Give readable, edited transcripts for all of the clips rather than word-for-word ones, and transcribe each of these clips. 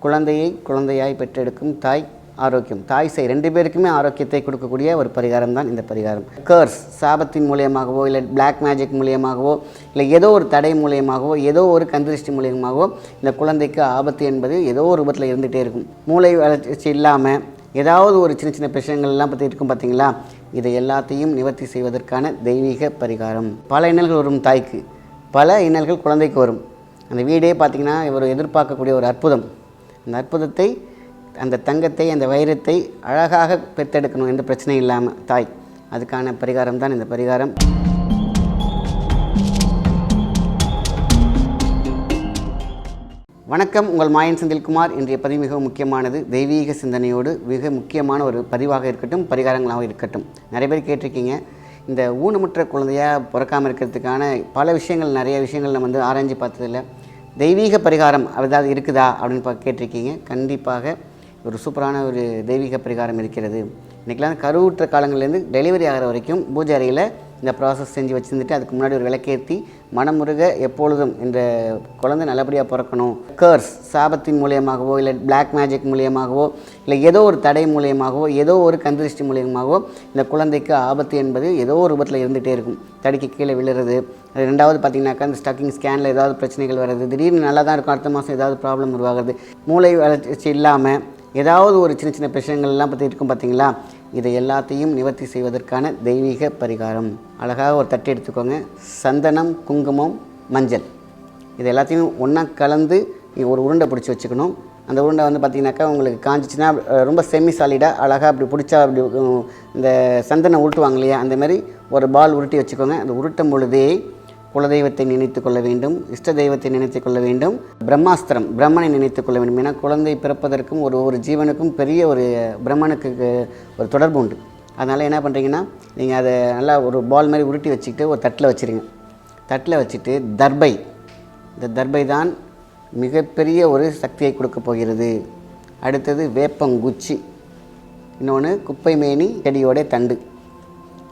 குழந்தையை குழந்தையாய் பெற்றெடுக்கும் தாய் ஆரோக்கியம். தாய் சேய் 2 பேருக்குமே ஆரோக்கியத்தை கொடுக்கக்கூடிய ஒரு பரிகாரம் தான் இந்த பரிகாரம். கர்ஸ் சாபத்தின் மூலியமாகவோ இல்லை பிளாக் மேஜிக் மூலியமாகவோ இல்லை ஏதோ ஒரு தடை மூலியமாகவோ ஏதோ ஒரு கந்திருஷ்டி மூலியமாகவோ இந்த குழந்தைக்கு ஆபத்து என்பது ஏதோ ஒரு ரூபத்தில் இருந்துகிட்டே இருக்கும். மூளை வளர்ச்சி இல்லாமல் ஏதாவது ஒரு சின்ன சின்ன பிரச்சனைகள்லாம் பற்றி இருக்கும் பார்த்தீங்களா, இதை எல்லாத்தையும் நிவர்த்தி செய்வதற்கான தெய்வீக பரிகாரம். பல இன்னல்கள் வரும் தாய்க்கு, பல இன்னல்கள் குழந்தைக்கு வரும். அந்த வீடே பார்த்திங்கன்னா ஒரு எதிர்பார்க்கக்கூடிய ஒரு அற்புதம். அந்த அற்புதத்தை, அந்த தங்கத்தை, அந்த வைரத்தை அழகாக பெற்றெடுக்கணும், எந்த பிரச்சனையும் இல்லாமல் தாய். அதுக்கான பரிகாரம் தான் இந்த பரிகாரம். வணக்கம், உங்கள் மாயன் செந்தில்குமார். இன்றைய பதிவு மிகவும் முக்கியமானது. தெய்வீக சிந்தனையோடு மிக முக்கியமான ஒரு பதிவாக இருக்கட்டும், பரிகாரங்களாக இருக்கட்டும். நிறைய பேர் கேட்டிருக்கீங்க, இந்த ஊனமுற்ற குழந்தையாக பிறக்காமல் இருக்கிறதுக்கான பல விஷயங்கள், நிறைய விஷயங்கள் நம்ம வந்து ஆராய்ச்சி பார்த்ததில்லை. தெய்வீக பரிகாரம் ஏதாவது இருக்குதா அப்படின்னு கேட்டிருக்கீங்க. கண்டிப்பாக ஒரு சூப்பரான ஒரு தெய்வீக பரிகாரம் இருக்கிறது. இன்றைக்கெலாம் கருவுற்ற காலங்கள்லேருந்து டெலிவரி ஆகிற வரைக்கும் பூஜை அறையில் இந்த ப்ராசஸ் செஞ்சு வச்சுருந்துட்டு அதுக்கு முன்னாடி ஒரு விளக்கேற்றி மனமுருக எப்பொழுதும் இந்த குழந்தை நல்லபடியாக பிறக்கணும், கர்ஸ் சாபத்தின் மூலியமாகவோ இல்லை பிளாக் மேஜிக் மூலியமாகவோ இல்லை ஏதோ ஒரு தடை மூலியமாகவோ ஏதோ ஒரு கந்திருஷ்டி மூலியமாகவோ இந்த குழந்தைக்கு ஆபத்து என்பது ஏதோ ஒரு ரூபத்தில் இருந்துகிட்டே இருக்கும். தடிக்கு கீழே விழுறது. அது ரெண்டாவது பார்த்திங்கனாக்கா இந்த ஸ்டக்கிங் ஸ்கேனில் ஏதாவது பிரச்சனைகள் வர்றது, திடீர்னு நல்லா தான் இருக்கும், அடுத்த மாதம் ஏதாவது ப்ராப்ளம் உருவாகுது, மூளை வளர்ச்சி இல்லாமல் ஏதாவது ஒரு சின்ன சின்ன பிரச்சனைகள்லாம் பற்றி இருக்கும் பார்த்தீங்களா, இதை எல்லாத்தையும் நிவர்த்தி செய்வதற்கான தெய்வீக பரிகாரம். அழகாக ஒரு தட்டு எடுத்துக்கோங்க. சந்தனம், குங்குமம், மஞ்சள் இது எல்லாத்தையும் ஒன்றா கலந்து ஒரு உருண்டை பிடிச்சி வச்சுக்கணும். அந்த உருண்டை வந்து பார்த்திங்கனாக்கா உங்களுக்கு காஞ்சிச்சின்னா ரொம்ப செமி சாலிடாக அழகாக அப்படி பிடிச்சா அப்படி இந்த சந்தனம் உருட்டுவாங்க இல்லையா, அந்தமாதிரி ஒரு பால் உருட்டி வச்சுக்கோங்க. அந்த உருட்டும் பொழுதே குலதெய்வத்தை நினைத்து கொள்ள வேண்டும், இஷ்ட தெய்வத்தை நினைத்து கொள்ள வேண்டும், பிரம்மாஸ்திரம் பிரம்மனை நினைத்து கொள்ள வேண்டும். ஏன்னா குழந்தை பிறப்பதற்கும் ஒரு ஜீவனுக்கும் பெரிய ஒரு பிரம்மனுக்கு ஒரு தொடர்பு உண்டு. அதனால் என்ன பண்ணுறீங்கன்னா, நீங்கள் அதை நல்லா ஒரு பால் மாதிரி உருட்டி வச்சுக்கிட்டு ஒரு தட்டில் வச்சுருங்க. தட்டில் வச்சுட்டு தர்பை, இந்த தர்பை தான் மிகப்பெரிய ஒரு சக்தியை கொடுக்க போகிறது. அடுத்தது வேப்பங்குச்சி, இன்னொன்று குப்பை மேனி செடியோடைய தண்டு.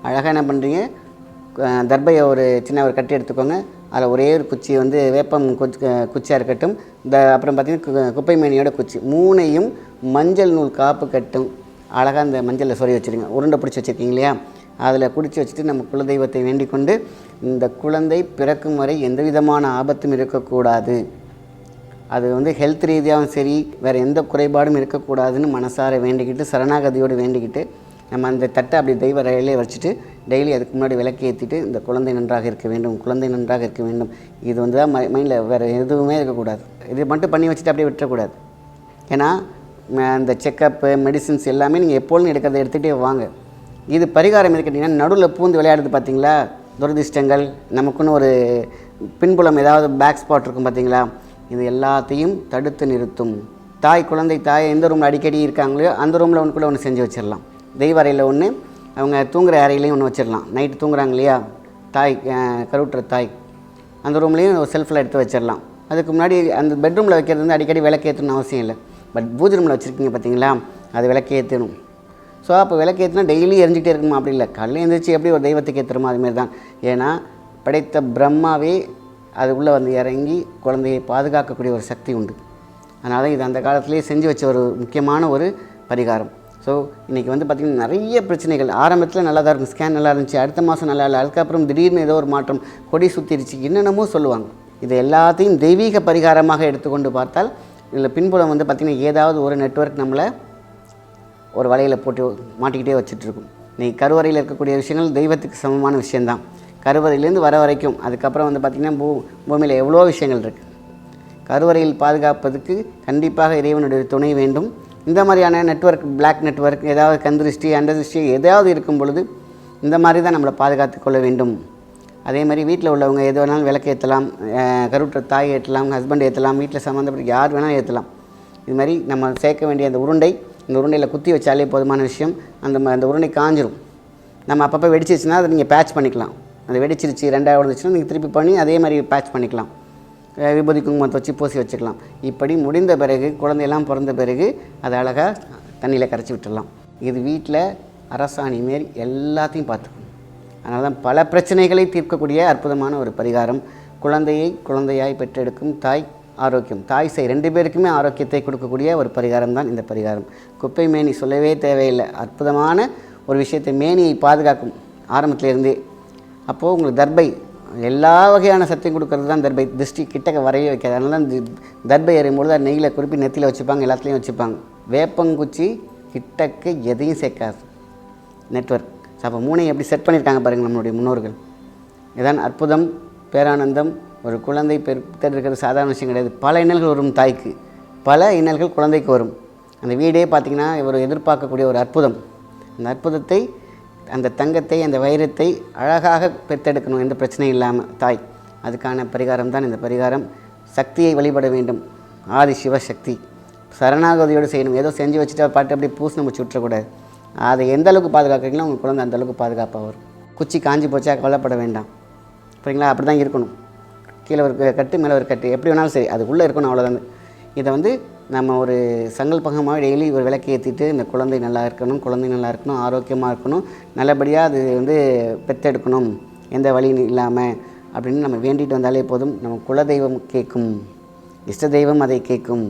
அழகாக என்ன பண்ணுறீங்க, தர்பையை ஒரு சின்ன ஒரு கட்டி எடுத்துக்கோங்க. அதில் ஒரே ஒரு குச்சி வந்து வேப்பம் குச்சியாக இருக்கட்டும், அப்புறம் பார்த்திங்கன்னா குப்பை மேனியோட குச்சி, 3ஐயும் மஞ்சள் நூல் காப்பு கட்டும் அழகாக அந்த மஞ்சளில் சொறி வச்சுருங்க. உருண்டை பிடிச்சி வச்சுருக்கீங்க இல்லையா, அதில் பிடிச்சி வச்சுட்டு நம்ம குலதெய்வத்தை வேண்டிக் கொண்டு, இந்த குழந்தை பிறக்கும் வரை எந்த விதமான ஆபத்தும் இருக்கக்கூடாது, அது வந்து ஹெல்த் ரீதியாகவும் சரி வேறு எந்த குறைபாடும் இருக்கக்கூடாதுன்னு மனசார வேண்டிக்கிட்டு சரணாகதியோடு வேண்டிக்கிட்டு நம்ம அந்த தட்டை அப்படி தெய்வ ரயிலே வச்சுட்டு டெய்லி அதுக்கு முன்னாடி விளக்கு ஏற்றிட்டு இந்த குழந்தை நன்றாக இருக்க வேண்டும், குழந்தை நன்றாக இருக்க வேண்டும், இது வந்து தான் மைண்டில் வேறு எதுவுமே இருக்கக்கூடாது. இது மட்டும் பண்ணி வச்சுட்டு அப்படியே விட்டுறக்கூடாது. ஏன்னா அந்த செக்கப்பு மெடிசின்ஸ் எல்லாமே நீங்கள் எப்பொழுதும் எடுக்கிறத எடுத்துகிட்டே வாங்க. இது பரிகாரம் எது கேட்டிங்கன்னா, நடுவில் பூந்து விளையாடுறது பார்த்தீங்களா, துரதிர்ஷ்டங்கள், நமக்குன்னு ஒரு பின்புலம் ஏதாவது பேக் ஸ்பாட் இருக்கும் பார்த்தீங்களா, இது எல்லாத்தையும் தடுத்து நிறுத்தும். தாய் குழந்தை எந்த ரூமில் அடிக்கடி இருக்காங்களோ அந்த ரூமில் ஒன்று கூட ஒன்று செஞ்சு வச்சிடலாம். தெய்வ அறையில் ஒன்று, அவங்க தூங்குகிற அறையிலையும் ஒன்று வச்சிடலாம். நைட்டு தூங்குறாங்க இல்லையா தாய், கருவுற்ற தாய், அந்த ரூம்லேயும் ஒரு செல்ஃபில் எடுத்து வச்சிடலாம். அதுக்கு முன்னாடி அந்த பெட்ரூமில் வைக்கிறது வந்து அடிக்கடி விளக்கேற்றணும்னு அவசியம் இல்லை. பட் பூஜை ரூமில் வச்சுருக்கீங்க பார்த்தீங்களா, அது விளக்கேற்றணும். ஸோ அப்போ விளக்கேற்றினா டெய்லி எரிஞ்சிக்கிட்டே இருக்கணுமா, அப்படி இல்லை. காலையில் எழுந்திரிச்சு எப்படி ஒரு தெய்வத்துக்கு ஏற்றுறோமோ அதுமாரி தான். ஏன்னா படைத்த பிரம்மாவே அது உள்ளே வந்து இறங்கி குழந்தையை பாதுகாக்கக்கூடிய ஒரு சக்தி உண்டு. அதனால் இது அந்த காலத்துலேயே செஞ்சு வச்ச ஒரு முக்கியமான ஒரு பரிகாரம். ஸோ இன்றைக்கி வந்து பார்த்திங்கன்னா நிறைய பிரச்சனைகள். ஆரம்பத்தில் நல்லா தான் இருக்கும், ஸ்கேன் நல்லா இருந்துச்சு, அடுத்த மாதம் நல்லா இல்லை, அதுக்கப்புறம் திடீர்னு ஏதோ ஒரு மாற்றம், கொடி சுற்றிருச்சு, என்னென்னமோ சொல்லுவாங்க. இது எல்லாத்தையும் தெய்வீக பரிகாரமாக எடுத்துக்கொண்டு பார்த்தால் இதில் பின்புலம் வந்து பார்த்திங்கன்னா ஏதாவது ஒரு நெட்வொர்க் நம்மளை ஒரு வலையில் போட்டு மாட்டிக்கிட்டே வச்சுட்ருக்கும். இன்றைக்கி கருவறையில் இருக்கக்கூடிய விஷயங்கள் தெய்வத்துக்கு சமமான விஷயந்தான். கருவறையிலேருந்து வர வரைக்கும், அதுக்கப்புறம் வந்து பார்த்திங்கன்னா பூமியில் எவ்வளோ விஷயங்கள் இருக்குது. கருவறையில் பாதுகாப்பதுக்கு கண்டிப்பாக இறைவனுடைய துணை வேண்டும். இந்த மாதிரியான நெட்வொர்க், பிளாக் நெட்வொர்க், ஏதாவது கந்திருஷ்டி அண்டதிருஷ்டி ஏதாவது இருக்கும் பொழுது இந்த மாதிரி தான் நம்மளை பாதுகாத்து கொள்ள வேண்டும். அதே மாதிரி வீட்டில் உள்ளவங்க எது வேணாலும் விளக்கு ஏற்றலாம், கருவுற்ற தாய் ஏற்றலாம், ஹஸ்பண்ட் ஏற்றலாம், வீட்டில் சம்மந்தப்பட்ட யார் வேணாலும் ஏற்றலாம். இது மாதிரி நம்ம சேர்க்க வேண்டிய அந்த உருண்டை, இந்த உருண்டையில் குத்தி வச்சாலே போதுமான விஷயம். அந்த உருண்டை காஞ்சிரும். நம்ம அப்பப்போ வெடிச்சிருச்சுன்னா அதை நீங்கள் பேட்ச் பண்ணிக்கலாம். அது வெடிச்சிருச்சு ரெண்டாவது வந்துச்சுன்னா நீங்கள் திருப்பி பண்ணி அதே மாதிரி பேட்ச் பண்ணிக்கலாம். விபூதி குங்குமத்தை வச்சு பூசி வச்சுக்கலாம். இப்படி முடிந்த பிறகு, குழந்தையெல்லாம் பிறந்த பிறகு அதை அழகாக தண்ணியில் கரைச்சி விட்டுடலாம். இது வீட்டில் அரசாணி மாரி எல்லாத்தையும் பார்த்துக்கணும். அதனால தான் பல பிரச்சனைகளை தீர்க்கக்கூடிய அற்புதமான ஒரு பரிகாரம். குழந்தையை குழந்தையாய் பெற்றெடுக்கும் தாய் ஆரோக்கியம், தாய் சேய் 2 பேருக்குமே ஆரோக்கியத்தை கொடுக்கக்கூடிய ஒரு பரிகாரம் தான் இந்த பரிகாரம். குப்பை மேனி சொல்லவே தேவையில்லை. அற்புதமான ஒரு விஷயத்தை, மேனியை பாதுகாக்கும் ஆரம்பத்திலேருந்தே. அப்போது உங்களுக்கு தர்பை, எல்லா வகையான சத்தையும் கொடுக்கறது தான் தர்பை. திருஷ்டி கிட்டக்க வரவே வைக்காது. அதனால தான் தர்பை எறியும்பொழுது அது நெய்யில் குறிப்பி நெத்தியில் வச்சுப்பாங்க, எல்லாத்துலேயும் வச்சுப்பாங்க. வேப்பங்குச்சி கிட்டக்க எதையும் சேர்க்காது. நெட்வொர்க். அப்போ 3ஐயும் எப்படி செட் பண்ணியிருக்காங்க பாருங்கள் நம்மளுடைய முன்னோர்கள். இதான் அற்புதம், பேரானந்தம். ஒரு குழந்தை பெற்றெடுக்கிறது சாதாரண விஷயம் கிடையாது. பல இன்னல்கள் வரும் தாய்க்கு, பல இன்னல்கள் குழந்தைக்கு வரும். அந்த வீடே பார்த்திங்கன்னா ஒரு எதிர்பார்க்கக்கூடிய ஒரு அற்புதம். அந்த அற்புதத்தை, அந்த தங்கத்தை, அந்த வைரத்தை அழகாக பெற்றெடுக்கணும், எந்த பிரச்சனையும் இல்லாமல் தாய். அதுக்கான பரிகாரம் தான் இந்த பரிகாரம். சக்தியை வழிபட வேண்டும், ஆதி சிவசக்தி. சரணாகதியோடு செய்யணும். ஏதோ செஞ்சு வச்சுட்டு பாட்டு அப்படியே பூசணம் வச்சு விட்டுறக்கூடாது. அதை எந்த அளவுக்கு பாதுகாக்கிறீங்களோ உங்கள் குழந்தை அந்தளவுக்கு பாதுகாப்பாக வரும். குச்சி காஞ்சி போச்சா கவலைப்பட வேண்டாம், சரிங்களா? அப்படி தான் இருக்கணும். கீழே ஒரு கட்டு, மேலே ஒரு கட்டு, எப்படி வேணாலும் சரி, அதுக்குள்ளே இருக்கணும், அவ்வளோதான். இதை நம்ம ஒரு சங்கல்பகமாக டெய்லி ஒரு விளக்கு ஏற்றிட்டு, இந்த குழந்தை நல்லா இருக்கணும், குழந்தை நல்லா இருக்கணும், ஆரோக்கியமாக இருக்கணும், நல்லபடியாக அது பெற்றெடுக்கணும், எந்த வழியும் இல்லாமல் அப்படின்னு நம்ம வேண்டிட்டு வந்தாலே போதும். நம்ம குலதெய்வம் கேட்கும், இஷ்ட தெய்வம் அதை கேட்கும்.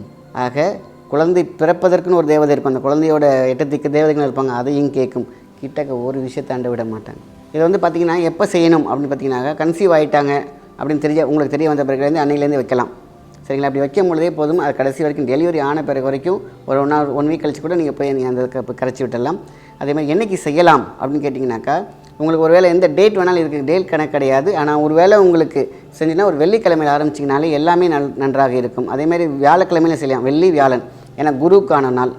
ஆக குழந்தை பிறப்பதற்குன்னு ஒரு தேவதை இருக்கும், அந்த குழந்தையோட 8 திக்கு தேவதைகள் இருப்பாங்க, அதையும் கேட்கும். கிட்டக்க ஒரு விஷயத்தை அண்ட விட மாட்டாங்க. இதை பார்த்திங்கன்னா எப்போ செய்யணும் அப்படின்னு பார்த்தீங்கன்னா, கன்சீவ் ஆகிட்டாங்க அப்படின்னு உங்களுக்கு தெரிய வந்த பிறகுலேருந்து அன்னையிலேருந்து வைக்கலாம், சரிங்களா? அப்படி வைக்கும் பொழுதே போதும். அது கடைசி வரைக்கும் டெலிவரி ஆன பிறகு வரைக்கும் ஒரு 1 வீக் கழிச்சு கூட நீங்கள் போய் அந்த கரைச்சி விட்டுடலாம். அதேமாதிரி என்றைக்கு செய்யலாம் அப்படின்னு கேட்டிங்கனாக்கா, உங்களுக்கு ஒரு வேளை எந்த டேட் வேணாலும் இருக்குது, டேட் கணக்கு கிடையாது. ஆனால் ஒரு வேளை உங்களுக்கு செஞ்சுன்னா ஒரு வெள்ளிக்கிழமையில் ஆரம்பிச்சிங்கனாலே எல்லாமே நன்றாக இருக்கும். அதேமாதிரி வியாழக்கிழமையில் செய்யலாம், வெள்ளி வியாழன், ஏன்னா குருவுக்கான நாள்.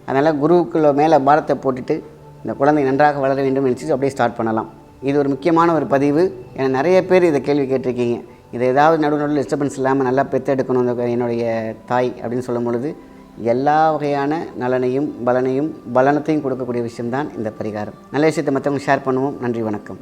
அதனால் குருவுக்குள்ள மேலே பாரத்தை போட்டுட்டு இந்த குழந்தை நன்றாக வளர வேண்டும் நினச்சிட்டு அப்படியே ஸ்டார்ட் பண்ணலாம். இது ஒரு முக்கியமான ஒரு பதிவு. ஏன்னா நிறைய பேர் இதை கேள்வி கேட்டிருக்கீங்க. இதை ஏதாவது நடுநடுவில் டிஸ்டர்பன்ஸ் இல்லாமல் நல்லா பெற்றெடுக்கணும் என்னுடைய தாய் அப்படின்னு சொல்லும் பொழுது, எல்லா வகையான நலனையும் பலனையும் பலனத்தையும் கொடுக்கக்கூடிய விஷயம்தான் இந்த பரிகாரம். நல்ல விஷயத்தை மற்றவங்க ஷேர் பண்ணுவோம். நன்றி, வணக்கம்.